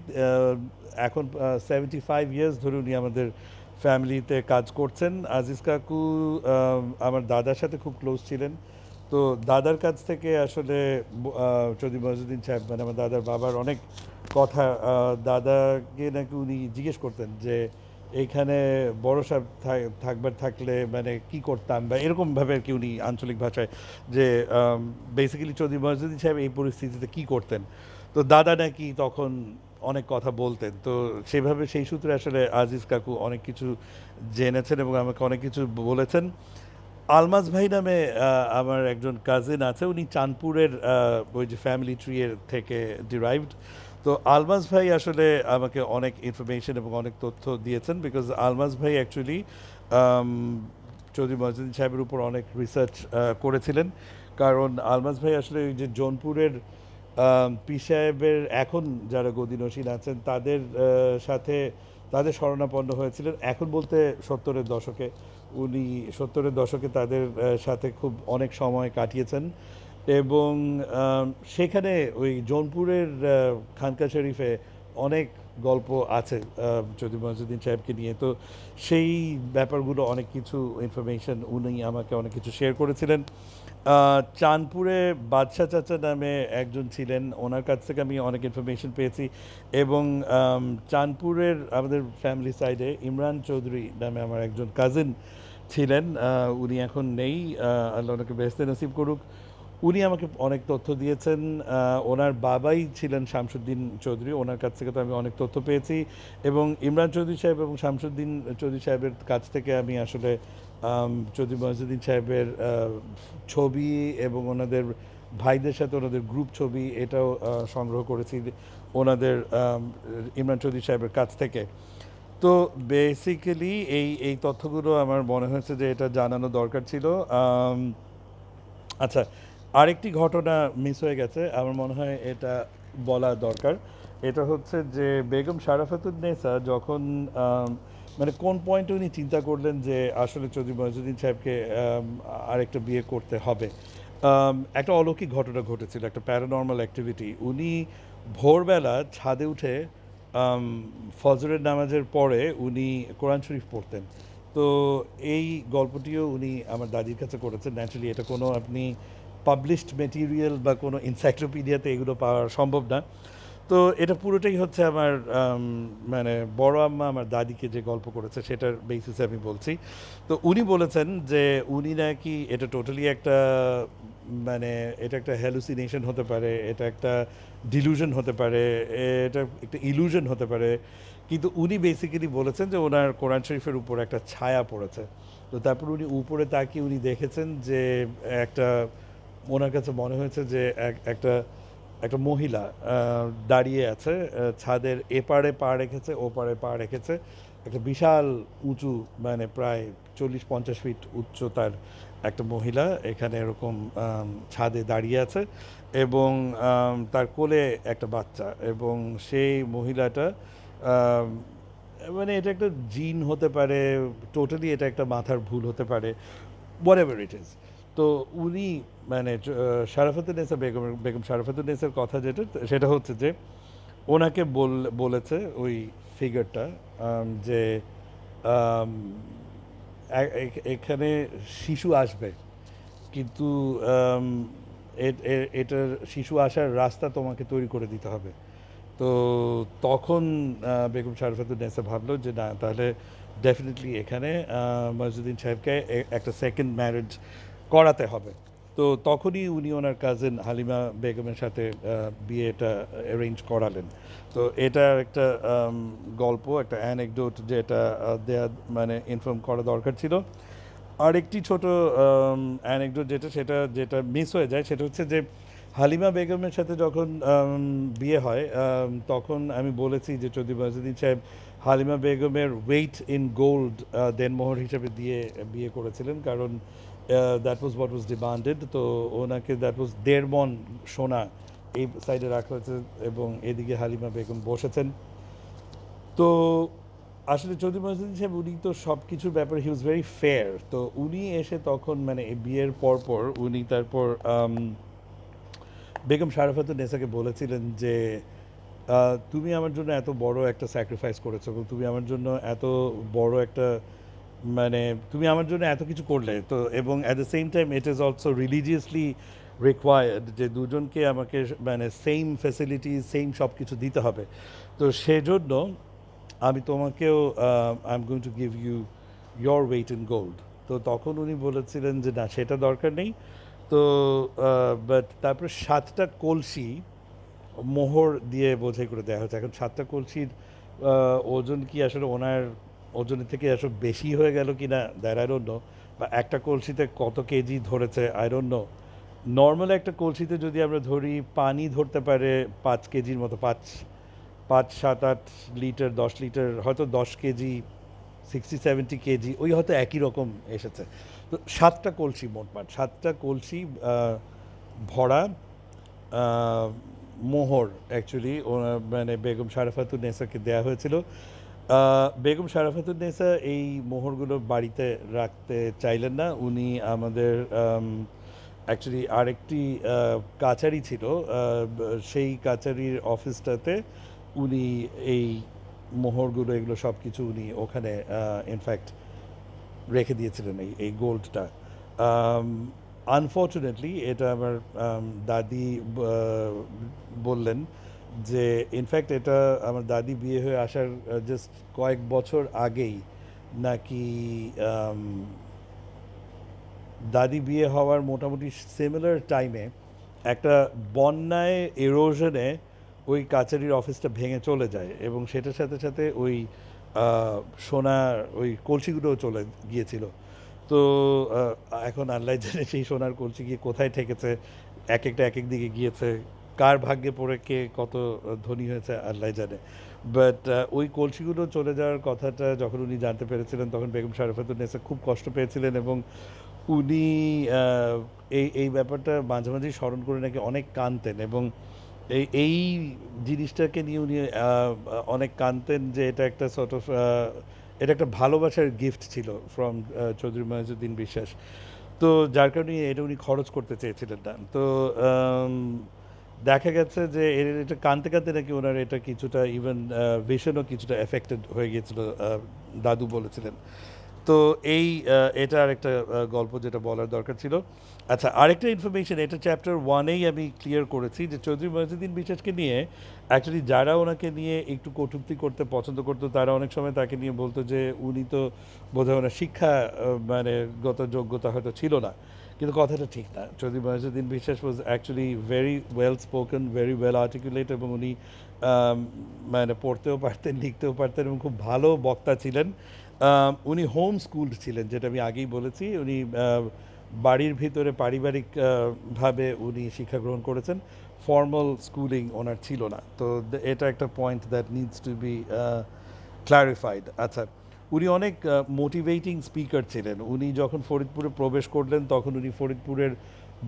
এখন 75 ইয়ার্স ধরে উনি আমাদের ফ্যামিলিতে কাজ করছেন। আজিজ কাকু আমার দাদার সাথে খুব ক্লোজ ছিলেন। তো দাদার কাছ থেকে আসলে চৌধুরী মঈনুদ্দিন সাহেব মানে আমার দাদার বাবার অনেক কথা, দাদাকে নাকি উনি জিজ্ঞেস করতেন যে এইখানে বড় সাহেব থাকবার থাকলে মানে কি করতাম, বা এরকমভাবে আর কি উনি আঞ্চলিক ভাষায়, যে বেসিক্যালি চৌধুরী মঈনুদ্দিন সাহেব এই পরিস্থিতিতে কি করতেন। তো দাদা নাকি তখন অনেক কথা বলতেন, তো সেভাবে সেই সূত্রে আসলে আজিজ কাকু অনেক কিছু জেনেছেন এবং আমাকে অনেক কিছু বলেছেন। আলমাজ ভাই নামে আমার একজন কাজিন আছে, উনি চাঁদপুরের ওই যে ফ্যামিলি ট্রি এর থেকে ডিরাইভড। তো আলমাজ ভাই আসলে আমাকে অনেক ইনফরমেশন এবং অনেক তথ্য দিয়েছেন, বিকজ আলমাজ ভাই অ্যাকচুয়ালি চৌধুরী মঈনুদ্দিন সাহেবের উপর অনেক রিসার্চ করেছিলেন। কারণ আলমাজ ভাই আসলে ওই যে জৌনপুরের পীর সাহেবের এখন যারা গদিনসীন আছেন তাদের সাথে তাদের শরণাপন্ন হয়েছিলেন, এখন বলতে 70-এর দশকে। উনি 70-এর দশকে তাদের সাথে খুব অনেক সময় কাটিয়েছেন এবং সেখানে ওই জৌনপুরের খানকা শরীফে অনেক গল্প আছে চৌধুরী মঈনুদ্দিন সাহেবকে নিয়ে। তো সেই ব্যাপারগুলো অনেক কিছু ইনফরমেশন উনি আমাকে অনেক কিছু শেয়ার করেছিলেন। চাঁদপুরে বাদশাহ চাচা নামে একজন ছিলেন, ওনার কাছ থেকে আমি অনেক ইনফরমেশন পেয়েছি। এবং চাঁদপুরের আমাদের ফ্যামিলি সাইডে ইমরান চৌধুরী নামে আমার একজন কাজিন ছিলেন, উনি এখন নেই, আল্লাহ ওনাকে বেহেশতে নসিব করুক। উনি আমাকে অনেক তথ্য দিয়েছেন। ওনার বাবাই ছিলেন শামসুদ্দিন চৌধুরী, ওনার কাছ থেকে তো আমি অনেক তথ্য পেয়েছি। এবং ইমরান চৌধুরী সাহেব এবং শামসুদ্দিন চৌধুরী সাহেবের কাছ থেকে আমি আসলে চৌধুরী মঈনুদ্দিন সাহেবের ছবি এবং ওনাদের ভাইদের সাথে ওনাদের গ্রুপ ছবি এটাও সংগ্রহ করেছি ওনাদের ইমরান চৌধুরী সাহেবের কাছ থেকে। তো বেসিক্যালি এই তথ্যগুলো আমার মনে হয়েছে যে এটা জানানো দরকার ছিল। আচ্ছা, আরেকটি ঘটনা মিস হয়ে গেছে, আমার মনে হয় এটা বলা দরকার। এটা হচ্ছে যে বেগম শারাফাতুন্নেসা যখন মানে কোন পয়েন্টে উনি চিন্তা করলেন যে আসলে চৌধুরী মঈনুদ্দিন সাহেবকে আরেকটা বিয়ে করতে হবে। একটা অলৌকিক ঘটনা ঘটেছিল, একটা প্যারানর্মাল অ্যাক্টিভিটি। উনি ভোরবেলা ছাদে উঠে ফজরের নামাজের পরে উনি কোরআন শরীফ পড়তেন। তো এই গল্পটিও উনি আমার দাদির কাছে করেছেন। ন্যাচারালি এটা কোনো আপনি পাবলিশড মেটেরিয়াল বা কোনো এনসাইক্লোপিডিয়াতে এগুলো পাওয়া সম্ভব না। তো এটা পুরোটাই হচ্ছে আমার মানে বড় আম্মা আমার দাদিকে যে গল্প করেছে সেটার বেসিসে আমি বলছি। তো উনি বলেছেন যে উনি নাকি এটা টোটালি একটা মানে এটা একটা হ্যালুসিনেশন হতে পারে, এটা একটা ডিলুশন হতে পারে, এটা একটা ইলুশন হতে পারে। কিন্তু উনি বেসিক্যালি বলেছেন যে ওনার কোরআন শরীফের উপর একটা ছায়া পড়েছে। তো তারপর উনি উপরে তাকিয়ে উনি দেখেছেন যে একটা ওনার কাছে মনে হয়েছে যে একটা একটা মহিলা দাঁড়িয়ে আছে ছাদের এপারে পা রেখেছে ওপারে পা রেখেছে একটা বিশাল উঁচু মানে প্রায় 40-50 ফিট উচ্চতার একটা মহিলা এখানে এরকম ছাদে দাঁড়িয়ে আছে এবং তার কোলে একটা বাচ্চা এবং সেই মহিলাটা আম, মানে এটা একটা জিন হতে পারে, টোটালি এটা একটা মাথার ভুল হতে পারে, হোয়াটএভার ইট ইজ। তো উনি মানে শারাফাতুন্নেসা বেগম শারাফাতুন্নেসার কথা যেটা সেটা হচ্ছে যে ওনাকে বলেছে ওই ফিগারটা যে আম, এখানে শিশু আসবে কিন্তু এটার শিশু আসার রাস্তা তোমাকে তৈরি করে দিতে হবে। তো তখন বেগম শারফাতুন্নেসা ভাবলো যে না তাহলে ডেফিনেটলি এখানে মসজিউদ্দিন সাহেবকে একটা সেকেন্ড ম্যারেজ করাতে হবে। তো তখনই উনি ওনার কাজিন হালিমা বেগমের সাথে বিয়েটা অ্যারেঞ্জ করালেন। তো এটা একটা গল্প, একটা অ্যানেকডোট যেটা দেয়া মানে ইনফর্ম করা দরকার ছিল। আরেকটি ছোট অ্যানেকডোট যেটা মিস হয়ে যায় সেটা হচ্ছে যে হালিমা বেগমের সাথে যখন বিয়ে হয় তখন আমি বলেছি যে চৌধুরী মজিউদ্দিন সাহেব হালিমা বেগমের ওয়েট ইন গোল্ড দেনমোহর হিসেবে দিয়ে বিয়ে করেছিলেন, কারণ that was what was demanded. তো ওনাকে দ্যাট ওয়াজ 1.5 মণ সোনা এই সাইডে রাখা হয়েছে এবং এদিকে হালিমা বেগম বসেছেন। তো আসলে চৌধুরী মজিউদ্দিন সাহেব উনি তো সব কিছুর ব্যাপারে হি ওয়াজ ভেরি ফেয়ার। তো উনি এসে তখন মানে এই বিয়ের পর উনি তারপর বেগম শারাফাতুন্নেসাকে বলেছিলেন যে তুমি আমার জন্য এত বড় একটা স্যাক্রিফাইস করেছো এবং তুমি আমার জন্য এত বড় একটা মানে তুমি আমার জন্য এত কিছু করলে, তো এবং at the same time it is also religiously required যে দুজনকে আমাকে মানে সেম ফ্যাসিলিটি সেম সব কিছু দিতে হবে। তো সেজন্য আমি তোমাকেও I am going to give you your weight in gold. তো তখন উনি বলেছিলেন যে না সেটা দরকার নেই। তো বাট তারপরে 7টা কলসি মোহর দিয়ে বোঝাই করে দেওয়া হচ্ছে। এখন 7টা কলসির ওজন কি আসলে ওনার ওজনের থেকে আসলে বেশি হয়ে গেল কি না দ্যাট আই ডোন্ট নো, বা একটা কলসিতে কত কেজি ধরেছে আই ডোন্ট নো। নর্মাল একটা কলসিতে যদি আমরা ধরি পানি ধরতে পারে 5 কেজির মতো, 5, 7, 8 লিটার, 10 লিটার, হয়তো 10 কেজি, 60-70 কেজি ওই হয়তো একই রকম এসেছে। তো 7টা কলসি মোটমাট 7টা কলসি ভরা আহ, মোহর অ্যাকচুয়ালি মানে বেগম শারাফাতুন্নেসাকে দেওয়া হয়েছিল। বেগম শারাফাতুন্নেসা এই মোহরগুলো বাড়িতে রাখতে চাইলেন না। উনি আমাদের অ্যাকচুয়ালি আরেকটি কাচারি ছিল, সেই কাচারির অফিসটাতে উনি এই মোহরগুলো এগুলো সব কিছু উনি ওখানে ইনফ্যাক্ট রেখে দিয়েছিলেন এই গোল্ডটা। আনফর্চুনেটলি এটা আমার দাদি বললেন যে ইনফ্যাক্ট এটা আমার দাদি বিয়ে হয়ে আসার জাস্ট কয়েক বছর আগেই নাকি আম, দাদি বিয়ে হওয়ার মোটামুটি সিমিলার টাইমে একটা বন্যায় এরোশনে ওই কাচারির অফিসটা ভেঙে চলে যায় এবং সেটার সাথে সাথে ওই সোনার ওই কলসিগুলোও চলে গিয়েছিল। তো এখন আল্লাহ জানে সেই সোনার কলসি গিয়ে কোথায় ঠেকেছে, এক একটা এক এক দিকে গিয়েছে, কার ভাগ্যে পড়ে কে কত ধনী হয়েছে আল্লাহ জানে। বাট ওই কলসিগুলো চলে যাওয়ার কথাটা যখন উনি জানতে পেরেছিলেন তখন বেগম শারাফাতুন্নেসা খুব কষ্ট পেয়েছিলেন এবং উনি এই ব্যাপারটা মাঝে মাঝেই স্মরণ করে নাকি অনেক কাঁদতেন এবং এই জিনিসটাকে নিয়ে উনি অনেক কাঁদতেন যে এটা একটা সর্ট অফ এটা একটা ভালোবাসার গিফট ছিল ফ্রম চৌধুরী মহিউদ্দিন বিশ্বাস। তো যার কারণে এটা উনি খরচ করতে চেয়েছিলেন না। তো দেখা গেছে যে এটা কাঁদতে কাঁদতে নাকি ওনার এটা কিছুটা ইভেন ভিশনও কিছুটা এফেক্টেড হয়ে গিয়েছিল, দাদু বলেছিলেন। তো এটা আরেকটা গল্প যেটা বলার দরকার ছিল। আচ্ছা, আরেকটা ইনফরমেশন, এটা চ্যাপ্টার 1-এই আমি ক্লিয়ার করেছি যে চৌধুরী মঈনুদ্দিন বিশ্বাসকে নিয়ে অ্যাকচুয়ালি যারা ওনাকে নিয়ে একটু কটূক্তি করতে পছন্দ করতো তারা অনেক সময় তাকে নিয়ে বলতো যে উনি তো বোধহয় ওনার শিক্ষা মানে গত যোগ্যতা হয়তো ছিল না। কিন্তু কথাটা ঠিক না। চৌধুরী মঈনুদ্দিন বিশ্বাস was actually very well spoken, very well articulate, এবং উনি মানে পড়তেও পারতেন, লিখতেও পারতেন এবং খুব ভালো বক্তা ছিলেন। উনি হোম স্কুলড ছিলেন, যেটা আমি আগেই বলেছি। উনি বাড়ির ভিতরে পারিবারিক ভাবে উনি শিক্ষা গ্রহণ করেছেন, ফর্মাল স্কুলিং ওনার ছিল না। তো এটা একটা point that needs to be clarified. আচ্ছা, উনি অনেক মোটিভেটিং স্পিকার ছিলেন। উনি যখন ফরিদপুরে প্রবেশ করলেন তখন উনি ফরিদপুরের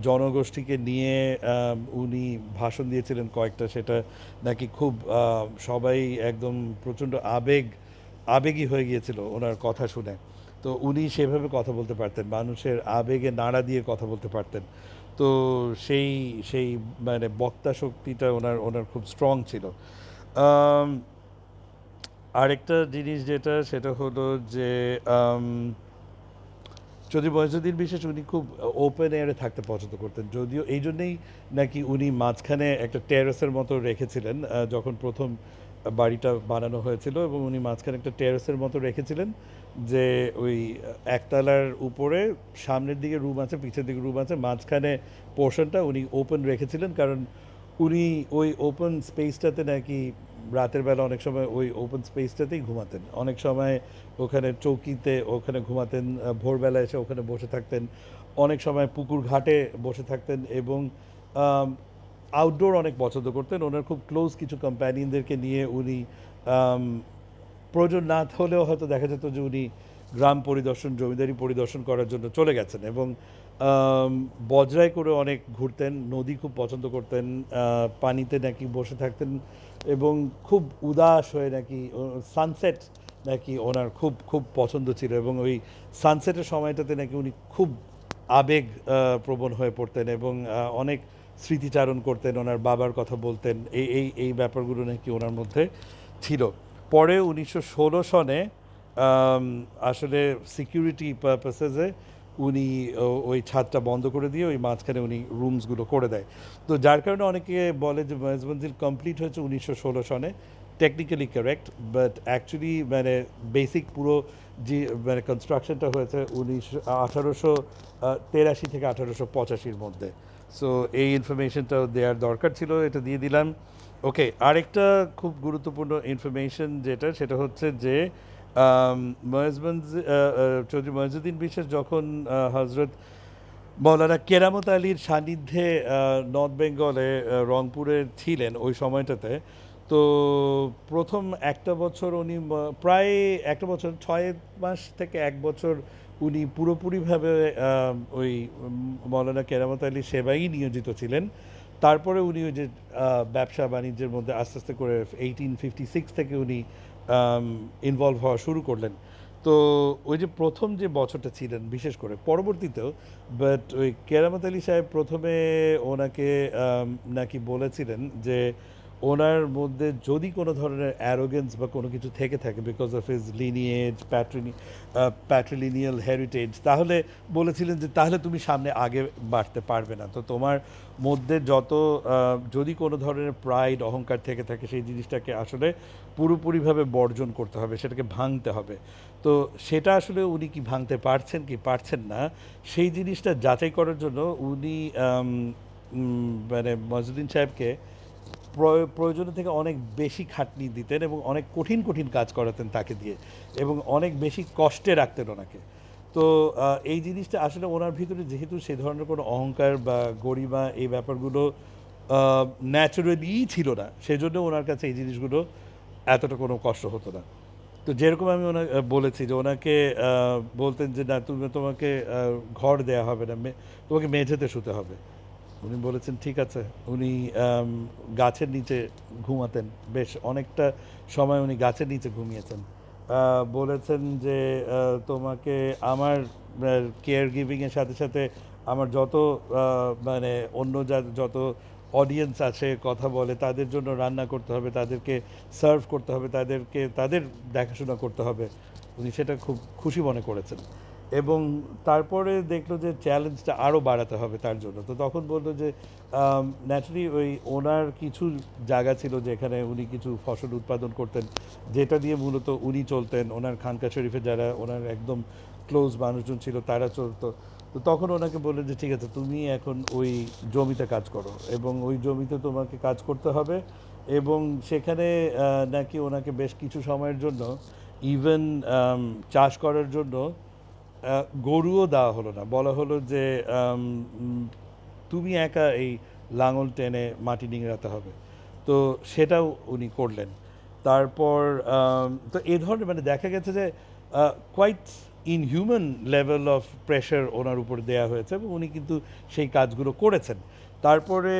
জনগোষ্ঠীকে নিয়ে উনি ভাষণ দিয়েছিলেন কয়েকটা, সেটা নাকি খুব সবাই একদম প্রচণ্ড আবেগী হয়ে গিয়েছিল ওনার কথা শুনে। তো উনি সেভাবে কথা বলতে পারতেন, মানুষের আবেগে নাড়া দিয়ে কথা বলতে পারতেন। তো সেই সেই মানে বক্তা শক্তিটা ওনার ওনার খুব স্ট্রং ছিল। আম, আরেকটা জিনিস যেটা সেটা হলো যে চৌধুরী মঈনুদ্দিন বিশ্বাস উনি খুব ওপেন এয়ারে থাকতে পছন্দ করতেন, যদিও এই জন্যেই নাকি উনি মাঝখানে একটা টেরেসের মতো রেখেছিলেন যখন প্রথম বাড়িটা বানানো হয়েছিল, এবং উনি মাঝখানে একটা টেরেসের মতো রেখেছিলেন যে ওই একতলার উপরে সামনের দিকে রুম আছে, পিছের দিকে রুম আছে, মাঝখানে পোর্শনটা উনি ওপেন রেখেছিলেন, কারণ উনি ওই ওপেন স্পেসটাতে নাকি রাতের বেলা অনেক সময় ওই ওপেন স্পেসটাতেই ঘুমাতেন, অনেক সময় ওখানে চৌকিতে ওখানে ঘুমাতেন, ভোরবেলা এসে ওখানে বসে থাকতেন, অনেক সময় পুকুর ঘাটে বসে থাকতেন, এবং আউটডোর অনেক পছন্দ করতেন। ওনার খুব ক্লোজ কিছু কোম্প্যানিয়নদেরকে নিয়ে উনি আম, প্রয়োজন না হলেও হয়তো দেখা যেত যে উনি গ্রাম পরিদর্শন, জমিদারি পরিদর্শন করার জন্য চলে গেছেন, এবং বজরায় করে অনেক ঘুরতেন, নদী খুব পছন্দ করতেন, পানিতে নাকি বসে থাকতেন, এবং খুব উদাস হয়ে নাকি সানসেট নাকি ওনার খুব খুব পছন্দ ছিল, এবং ওই সানসেটের সময়টাতে নাকি উনি খুব আবেগ প্রবণ হয়ে পড়তেন, এবং অনেক স্মৃতিচারণ করতেন, ওনার বাবার কথা বলতেন, এই ব্যাপারগুলো নাকি ওনার মধ্যে ছিল। পরে 1916 সনে আসলে সিকিউরিটি পারপাসেসে উনি ওই ছাদটা বন্ধ করে দিয়ে ওই মাঝখানে উনি রুমসগুলো করে দেয়। তো যার কারণে অনেকে বলে যে মহেশ মঞ্জিল কমপ্লিট হয়েছে 1916 সনে, টেকনিক্যালি কারেক্ট, বাট অ্যাকচুয়ালি মানে বেসিক পুরো যে মানে কনস্ট্রাকশনটা হয়েছে 1883 থেকে 1885-র মধ্যে। সো এই ইনফরমেশনটাও দেওয়ার দরকার ছিল, এটা দিয়ে দিলাম। ওকে, আরেকটা খুব গুরুত্বপূর্ণ ইনফরমেশন যেটা, সেটা হচ্ছে যে চৌধুরী মঈনুদ্দিন বিশ্বাস যখন হজরত মৌলানা কেরামত আলীর সান্নিধ্যে নর্থ বেঙ্গলে রংপুরে ছিলেন ওই সময়টাতে, তো প্রথম একটা বছর উনি প্রায় একটা বছর 6 মাস থেকে 1 বছর উনি পুরোপুরিভাবে ওই মৌলানা কেরামত আলীর সেবাই নিয়োজিত ছিলেন। তারপরে উনি ওই যে ব্যবসা বাণিজ্যের মধ্যে আস্তে আস্তে করে 1856 থেকে উনি ইনভলভ হওয়া শুরু করলেন। তো ওই যে প্রথম যে বছরটা ছিলেন বিশেষ করে, পরবর্তীতেও বাট ওই কেরামত আলী সাহেব প্রথমে ওনাকে নাকি বলেছিলেন যে ওনার মধ্যে যদি কোনো ধরনের অ্যারোগেন্স বা কোনো কিছু থেকে থাকে because of his lineage patrilineal heritage, তাহলে বলেছিলেন যে তাহলে তুমি সামনে আগে বাড়তে পারবে না। তো তোমার মধ্যে যত যদি কোনো ধরনের প্রাইড অহংকার থেকে থাকে সেই জিনিসটাকে আসলে পুরোপুরিভাবে বর্জন করতে হবে, সেটাকে ভাঙতে হবে। তো সেটা আসলে উনি কি ভাঙতে পারছেন কি পারছেন না, সেই জিনিসটা যাচাই করার জন্য উনি মানে মঈনুদ্দিন সাহেবকে প্রয়োজনের থেকে অনেক বেশি খাটনি দিতেন, এবং অনেক কঠিন কঠিন কাজ করাতেন তাকে দিয়ে, এবং অনেক বেশি কষ্টে রাখতেন ওনাকে। তো এই জিনিসটা আসলে ওনার ভিতরে যেহেতু সেই ধরনের কোনো অহংকার বা গরিমা এই ব্যাপারগুলো ন্যাচুরালিই ছিল না, সেজন্য ওনার কাছে এই জিনিসগুলো এতটা কোনো কষ্ট হতো না। তো যেরকম আমি ওনাকে বলেছি যে ওনাকে বলতেন যে না তোমাকে ঘর দেয়া হবে না, তোমাকে মেঝেতে শুতে হবে। উনি বলেছেন ঠিক আছে। উনি গাছের নিচে ঘুমাতেন, বেশ অনেকটা সময় উনি গাছের নিচে ঘুমিয়েছেন। বলেছেন যে তোমাকে আমার কেয়ার গিভিংয়ের সাথে সাথে আমার যত মানে অন্য যত অডিয়েন্স আছে কথা বলে, তাদের জন্য রান্না করতে হবে, তাদেরকে সার্ভ করতে হবে, তাদের দেখাশোনা করতে হবে। উনি সেটা খুব খুশি মনে করেছেন এবং তারপরে দেখলো যে চ্যালেঞ্জটা আরও বাড়াতে হবে তার জন্য। তো তখন বললো যে ন্যাচারালি ওই ওনার কিছু জায়গা ছিল যেখানে উনি কিছু ফসল উৎপাদন করতেন, যেটা দিয়ে মূলত উনি চলতেন, ওনার খানকা শরীফে যারা ওনার একদম ক্লোজ মানুষজন ছিল তারা চলতো। তো তখন ওনাকে বললেন যে ঠিক আছে, তুমি এখন ওই জমিতে কাজ করো এবং ওই জমিতে তোমাকে কাজ করতে হবে। এবং সেখানে নাকি ওনাকে বেশ কিছু সময়ের জন্য ইভেন চাষ করার জন্য গরুও দেওয়া হলো না, বলা হলো যে তুমি একা এই লাঙল টেনে মাটি নিংড়াতে হবে। তো সেটাও উনি করলেন। তারপর তো এ ধরনের মানে দেখা গেছে যে quite inhuman level of pressure ওনার উপর দেয়া হয়েছে এবং উনি কিন্তু সেই কাজগুলো করেছেন। তারপরে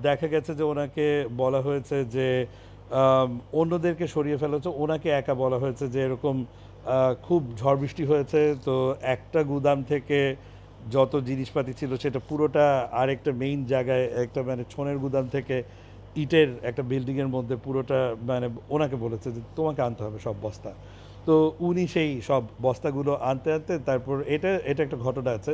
দেখা গেছে যে ওনাকে বলা হয়েছে যে অন্যদেরকে সরিয়ে ফেলা হচ্ছে, ওনাকে একা বলা হয়েছে যে এরকম খুব ঝড় বৃষ্টি হয়েছে, তো একটা গুদাম থেকে যত জিনিসপাতি ছিল সেটা পুরোটা আরেকটা মেইন জায়গায় একটা মানে ছনের গুদাম থেকে ইটের একটা বিল্ডিংয়ের মধ্যে পুরোটা মানে ওনাকে বলেছে যে তোমাকে আনতে হবে সব বস্তা। তো উনি সেই সব বস্তাগুলো আনতে আনতে তারপর এটা এটা একটা ঘটনা আছে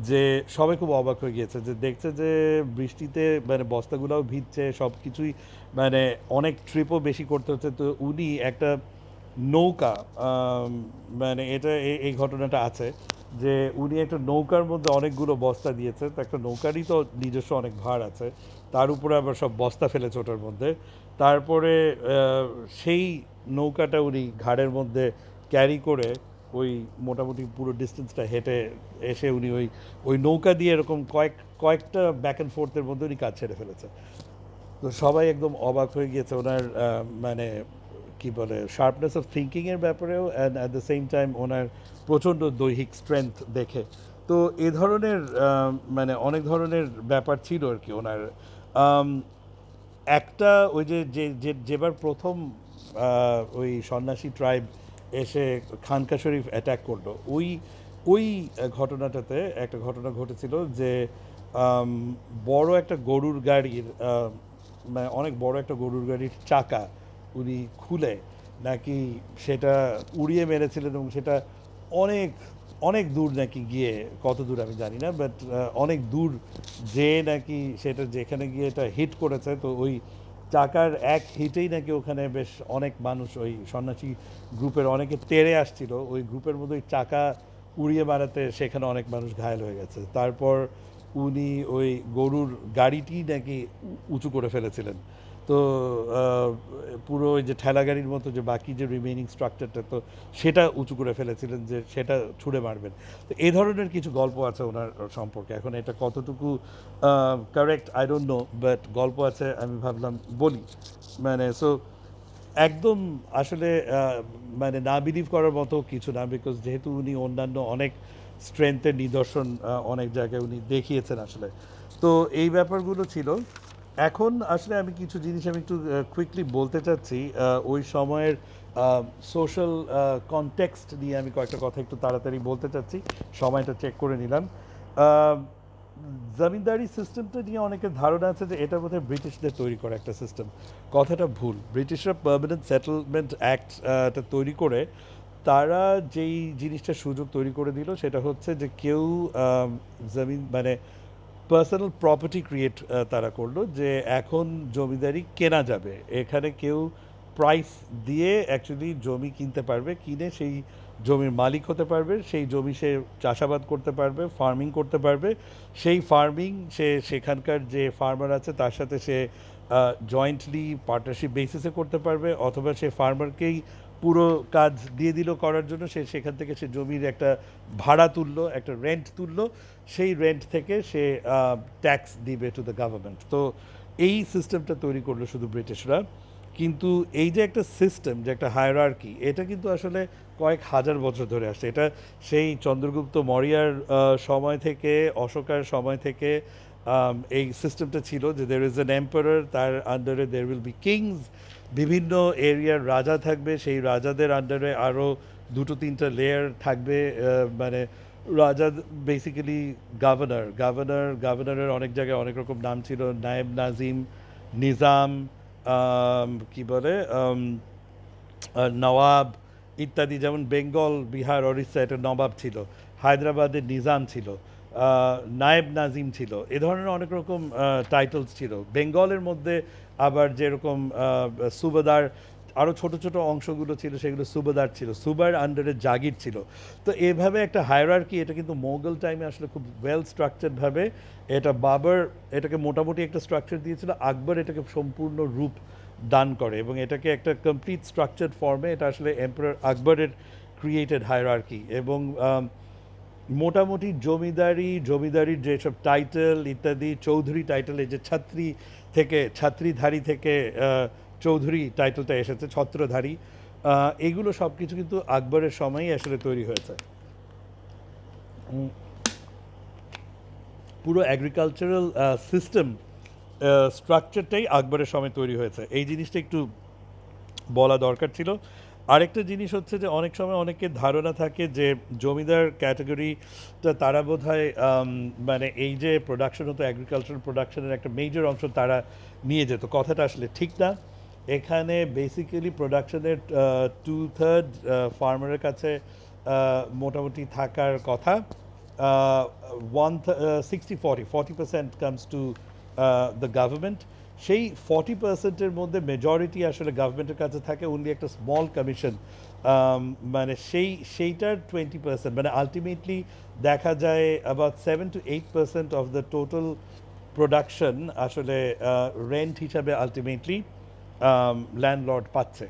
যে সবাই খুব অবাক হয়ে গিয়েছে যে দেখছে যে বৃষ্টিতে মানে বস্তাগুলোও ভিজছে, সব কিছুই মানে অনেক ট্রিপও বেশি করতে হচ্ছে। তো উনি একটা নৌকা মানে এটা এই ঘটনাটা আছে যে উনি একটা নৌকার মধ্যে অনেকগুলো বস্তা দিয়েছে, তো একটা নৌকারই তো নিজস্ব অনেক ভার আছে, তার উপরে আবার সব বস্তা ফেলেছে ওটার মধ্যে। তারপরে সেই নৌকাটা উনি ঘাড়ের মধ্যে ক্যারি করে ওই মোটামুটি পুরো ডিস্টেন্সটা হেঁটে এসে উনি ওই ওই নৌকা দিয়ে এরকম কয়েকটা ব্যাক অ্যান্ড ফোর্থের মধ্যে উনি কাজ ছেড়ে ফেলেছে। তো সবাই একদম অবাক হয়ে গিয়েছে ওনার মানে কি বলে শার্পনেস অফ থিঙ্কিংয়ের ব্যাপারেও, and at the same time ওনার প্রচণ্ড দৈহিক স্ট্রেংথ দেখে। তো এ ধরনের মানে অনেক ধরনের ব্যাপার ছিল আর কি ওনার। আম, একটা ওই যেবার প্রথম ওই সন্ন্যাসী ট্রাইব এসে খানকা শরীফ অ্যাটাক করলো, ওই ওই ঘটনাটাতে একটা ঘটনা ঘটেছিল যে আম, বড় একটা গরুর গাড়ির মানে অনেক বড় একটা গরুর গাড়ির চাকা উনি খুলে নাকি সেটা উড়িয়ে মেরেছিলেন এবং সেটা অনেক অনেক দূর নাকি গিয়ে, কত দূর আমি জানি না, বাট অনেক দূর যে নাকি সেটা যেখানে গিয়ে এটা হিট করেছে, তো ওই চাকার এক হিটেই নাকি ওখানে বেশ অনেক মানুষ ওই সন্ন্যাসী গ্রুপের অনেকে তেড়ে আসছিল, ওই গ্রুপের মধ্যে ওই চাকা উড়িয়ে মারাতে সেখানে অনেক মানুষ ঘায়েল হয়ে গেছে। তারপর উনি ওই গরুর গাড়িটি নাকি উঁচু করে ফেলেছিলেন। তো পুরো ওই যে ঠেলা গাড়ির মতো যে বাকি যে রিমেইনিং স্ট্রাকচারটা, তো সেটা উঁচু করে ফেলেছিলেন যে সেটা ছুঁড়ে মারবেন। তো এই ধরনের কিছু গল্প আছে ওনার সম্পর্কে। এখন এটা কতটুকু correct I don't know, but গল্প আছে, আমি ভাবলাম বলি। মানে সো একদম আসলে মানে না বিলিভ করার মতো কিছু না, বিকজ যেহেতু উনি অন্যান্য অনেক স্ট্রেংথের নিদর্শন অনেক জায়গায় উনি দেখিয়েছেন আসলে। তো এই ব্যাপারগুলো ছিল। এখন আসলে আমি কিছু জিনিস আমি একটু কুইকলি বলতে চাচ্ছি ওই সময়ের সোশ্যাল কনটেক্সট নিয়ে আমি কয়েকটা কথা একটু তাড়াতাড়ি বলতে চাচ্ছি, সময়টা চেক করে নিলাম। আহ, জমিদারি সিস্টেমটা নিয়ে অনেকের ধারণা আছে যে এটা বোধহয় ব্রিটিশদের তৈরি করা একটা সিস্টেম। কথাটা ভুল। ব্রিটিশরা পার্মানেন্ট সেটেলমেন্ট অ্যাক্টটা তৈরি করে তারা যেই জিনিসটা সুযোগ তৈরি করে দিল সেটা হচ্ছে যে কেউ জমিন মানে পার্সোনাল প্রপার্টি ক্রিয়েট তারা করলো যে এখন জমিদারি কেনা যাবে, এখানে কেউ প্রাইস দিয়ে অ্যাকচুয়ালি জমি কিনতে পারবে, কিনে সেই জমির মালিক হতে পারবে, সেই জমি সে চাষাবাদ করতে পারবে, ফার্মিং করতে পারবে। সেই ফার্মিং সে সেখানকার যে ফার্মার আছে তার সাথে সে জয়েন্টলি পার্টনারশিপ বেসিসে করতে পারবে, অথবা সে ফার্মারকেই পুরো কাজ দিয়ে দিল করার জন্য, সে সেখান থেকে সে জমির একটা ভাড়া তুললো, একটা রেন্ট তুললো, সেই রেন্ট থেকে সে ট্যাক্স দিবে টু দ্য গভর্নমেন্ট। তো এই সিস্টেমটা তৈরি করলো শুধু ব্রিটিশরা। কিন্তু এই যে একটা সিস্টেম, যে একটা হায়ারার্কি, এটা কিন্তু আসলে কয়েক হাজার বছর ধরে আসছে। এটা সেই চন্দ্রগুপ্ত মৌর্যার সময় থেকে, অশোকার সময় থেকে এই সিস্টেমটা ছিল যে দের ইজ অ্যান এম্পারার, তার আন্ডারে দের উইল বি কিংস, বিভিন্ন এরিয়ার রাজা থাকবে, সেই রাজাদের আন্ডারে আরও দুটো তিনটা লেয়ার থাকবে, মানে রাজা বেসিক্যালি গভর্নরের অনেক জায়গায় অনেক রকম নাম ছিল, নায়েব নাজিম, নিজাম, কি বলে, নওয়াব ইত্যাদি। যেমন বেঙ্গল, বিহার, ওড়িশা এটা নবাব ছিল, হায়দ্রাবাদের নিজাম ছিল, নায়েব নাজিম ছিল, এ ধরনের অনেক রকম টাইটেলস ছিল। বেঙ্গলের মধ্যে আবার যেরকম সুবেদার, আরও ছোট ছোট অংশগুলো ছিল সেগুলো সুবেদার ছিল, সুবার আন্ডারে জাগির ছিল। তো এভাবে একটা হায়ারার্কি, এটা কিন্তু মোগল টাইমে আসলে খুব ওয়েল স্ট্রাকচারডভাবে এটা বাবর এটাকে মোটামুটি একটা স্ট্রাকচার দিয়েছিল, আকবর এটাকে সম্পূর্ণ রূপ দান করে এবং এটাকে একটা কমপ্লিট স্ট্রাকচার্ড ফর্মে, এটা আসলে এম্পারার আকবরের ক্রিয়েটেড হায়ারার্কি। এবং মোটামুটি জমিদারির যেসব টাইটেল ইত্যাদি, চৌধুরী টাইটেল, এই যে ছাত্রীধারী থেকে চৌধুরী টাইটেলটা এসেছে, ছত্রধারী, এগুলো সব কিছু কিন্তু আকবরের সময়ই আসলে তৈরি হয়েছে। পুরো অ্যাগ্রিকালচারাল সিস্টেম স্ট্রাকচারটাই আকবরের সময় তৈরি হয়েছে, এই জিনিসটা একটু বলা দরকার ছিল। আরেকটা জিনিস হচ্ছে যে অনেক সময় অনেকের ধারণা থাকে যে জমিদার ক্যাটাগরিটা তারা বোধহয় মানে এই যে প্রোডাকশন হতো, অ্যাগ্রিকালচারাল প্রোডাকশনের একটা মেজর অংশ তারা নিয়ে যেত। কথাটা আসলে ঠিক না। এখানে বেসিক্যালি প্রোডাকশনের 2/3 ফার্মারের কাছে মোটামুটি থাকার কথা। 40% কামস টু দ্য গভর্নমেন্ট। সেই 40%-এর মধ্যে মেজরিটি আসলে গভর্নমেন্টের কাছে থাকে, অনলি একটা স্মল কমিশন, মানে সেইটার 20%, মানে আলটিমেটলি দেখা যায় about 7 to 8% of the total production আসলে রেন্ট হিসাবে আলটিমেটলি ল্যান্ডলর্ড পাচ্ছে।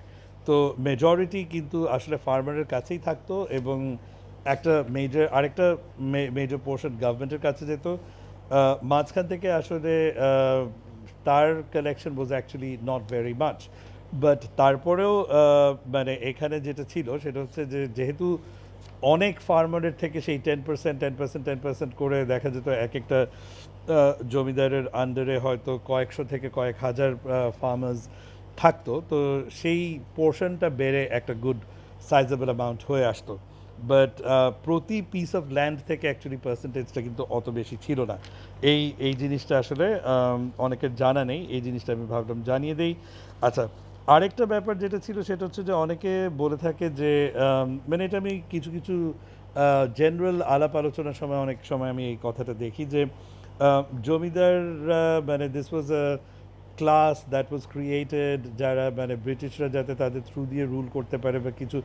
তো মেজরিটি কিন্তু আসলে ফার্মারের কাছেই থাকতো এবং আরেকটা মেজর পোর্শন গভর্নমেন্টের কাছে যেত। মাঝখান থেকে আসলে তার collection was actually not very much, but তারপরেও মানে এখানে যেটা ছিল সেটা হচ্ছে যে যেহেতু অনেক ফার্মারের থেকে সেই 10% করে দেখা যেত এক একটা জমিদারের আন্ডারে হয়তো কয়েকশো থেকে কয়েক হাজার ফার্মার্স থাকতো, তো সেই পোর্শনটা বেড়ে একটা গুড সাইজেবল অ্যামাউন্ট হয়ে আসতো। বাট প্রতি পিস অফ ল্যান্ড থেকে অ্যাকচুয়ালি পার্সেন্টেজটা কিন্তু অত বেশি ছিল না। এই জিনিসটা আসলে অনেকের জানা নেই, এই জিনিসটা আমি ভাবলাম জানিয়ে দেই। আচ্ছা, আরেকটা ব্যাপার যেটা ছিল সেটা হচ্ছে যে অনেকে বলে থাকে যে মানে এটা আমি কিছু কিছু জেনারেল আলাপ আলোচনার সময় অনেক সময় আমি এই কথাটা দেখি যে জমিদাররা মানে this was a class that was created, যারা মানে ব্রিটিশরা যাতে তাদের থ্রু দিয়ে রুল করতে পারে বা কিছু,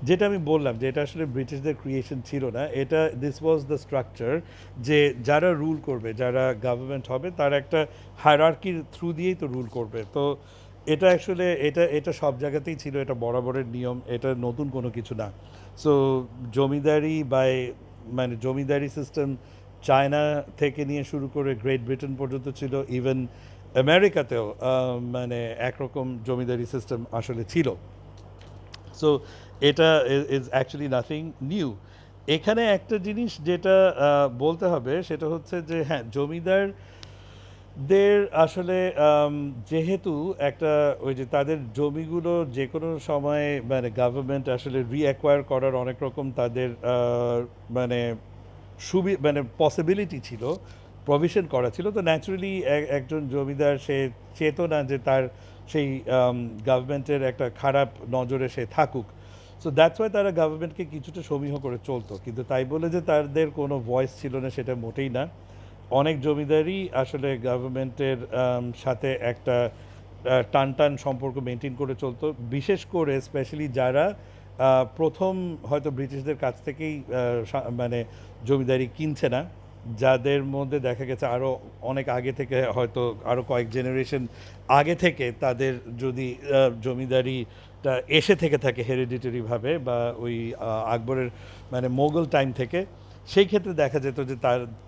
যেটা আমি বললাম যে এটা আসলে ব্রিটিশদের ক্রিয়েশন ছিল না, এটা দিস ওয়াজ দ্য স্ট্রাকচার, যে যারা রুল করবে, যারা গভর্নমেন্ট হবে, তারা একটা হায়ারার্কির থ্রু দিয়েই তো রুল করবে। তো এটা আসলে এটা সব জায়গাতেই ছিল, এটা বরাবরের নিয়ম, এটা নতুন কোনো কিছু না। সো জমিদারি বাই মানে জমিদারি সিস্টেম চায়না থেকে নিয়ে শুরু করে গ্রেট ব্রিটেন পর্যন্ত ছিল, ইভেন আমেরিকাতেও মানে একরকম জমিদারি সিস্টেম আসলে ছিল। সো এটা ইজ অ্যাকচুয়ালি নাথিং নিউ। এখানে একটা জিনিস যেটা বলতে হবে সেটা হচ্ছে যে হ্যাঁ, জমিদারদের আসলে যেহেতু একটা ওই যে তাদের জমিগুলো যে কোনো সময় মানে গভর্নমেন্ট আসলে রিঅ্যাকোয়ার করার অনেক রকম তাদের মানে মানে পসিবিলিটি ছিল, প্রভিশন করা ছিল। তো ন্যাচুরালি একজন জমিদার সে চেত না যে তার সেই গভর্নমেন্টের একটা খারাপ নজরে সে থাকুক। সো দ্যাটস ওয়াই তারা গভর্নমেন্টকে কিছুটা সমীহ করে চলতো, কিন্তু তাই বলে যে তাদের কোনো ভয়েস ছিল না সেটা মোটেই না। অনেক জমিদারই আসলে গভর্নমেন্টের সাথে একটা টান সম্পর্ক মেনটেন করে চলতো, বিশেষ করে স্পেশালি যারা প্রথম হয়তো ব্রিটিশদের কাছ থেকেই মানে জমিদারি কিনছে না, যাদের মধ্যে দেখা গেছে আরও অনেক আগে থেকে, হয়তো আরও কয়েক জেনারেশন আগে থেকে তাদের যদি জমিদারিটা এসে থেকে থাকে হেরিডিটারিভাবে বা ওই আকবরের মানে মোগল টাইম থেকে, সেই ক্ষেত্রে দেখা যেত যে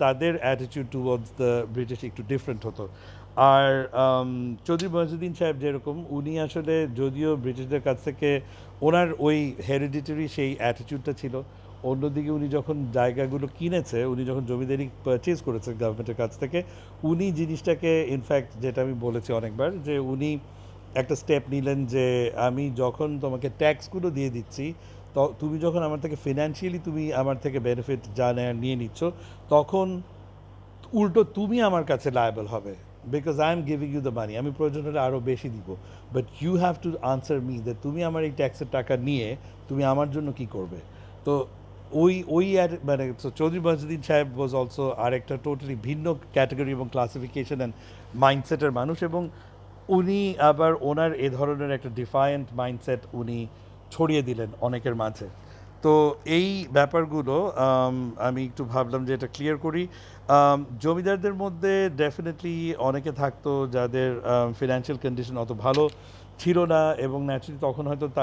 তাদের অ্যাটিটিউড টুয়ার্ডস দ্য ব্রিটিশ একটু ডিফারেন্ট হতো। আর চৌধুরী মহিউদ্দিন সাহেব যেরকম, উনি আসলে যদিও ব্রিটিশদের কাছ থেকে ওনার ওই হেরিডিটারি সেই অ্যাটিটিউডটা ছিল, অন্যদিকে উনি যখন জায়গাগুলো কিনেছে, উনি যখন জমিদারি পারচেজ করেছে গভর্নমেন্টের কাছ থেকে, উনি জিনিসটাকে ইনফ্যাক্ট যেটা আমি বলেছি অনেকবার যে উনি একটা স্টেপ নিলেন যে আমি যখন তোমাকে ট্যাক্সগুলো দিয়ে দিচ্ছি তুমি যখন আমার থেকে ফিনান্সিয়ালি তুমি আমার থেকে বেনিফিট যা নেয়ার নিয়ে নিচ্ছ, তখন উল্টো তুমি আমার কাছে লায়াবল হবে, because I am giving you the money. আমি প্রয়োজন হলে আরও বেশি দিব, but you have to answer me that তুমি আমার এই ট্যাক্সের টাকা নিয়ে তুমি আমার জন্য কি করবে। তো ওই মানে চৌধুরী মহিউদ্দিন সাহেব ওয়াজ অলসো আরেকটা টোটালি ভিন্ন ক্যাটাগরি এবং ক্লাসিফিকেশন অ্যান্ড মাইন্ডসেটের মানুষ, এবং উনি আবার ওনার এ ধরনের একটা ডিফায়েন্ট মাইন্ডসেট উনি ছড়িয়ে দিলেন অনেকের মাঝে। তো এই ব্যাপারগুলো আমি একটু ভাবলাম যে এটা ক্লিয়ার করি। জমিদারদের মধ্যে ডেফিনেটলি অনেকে থাকতো যাদের ফিনান্সিয়াল কন্ডিশন অত ভালো ছিল না, এবং ন্যাচুরালি তখন হয়তো তারা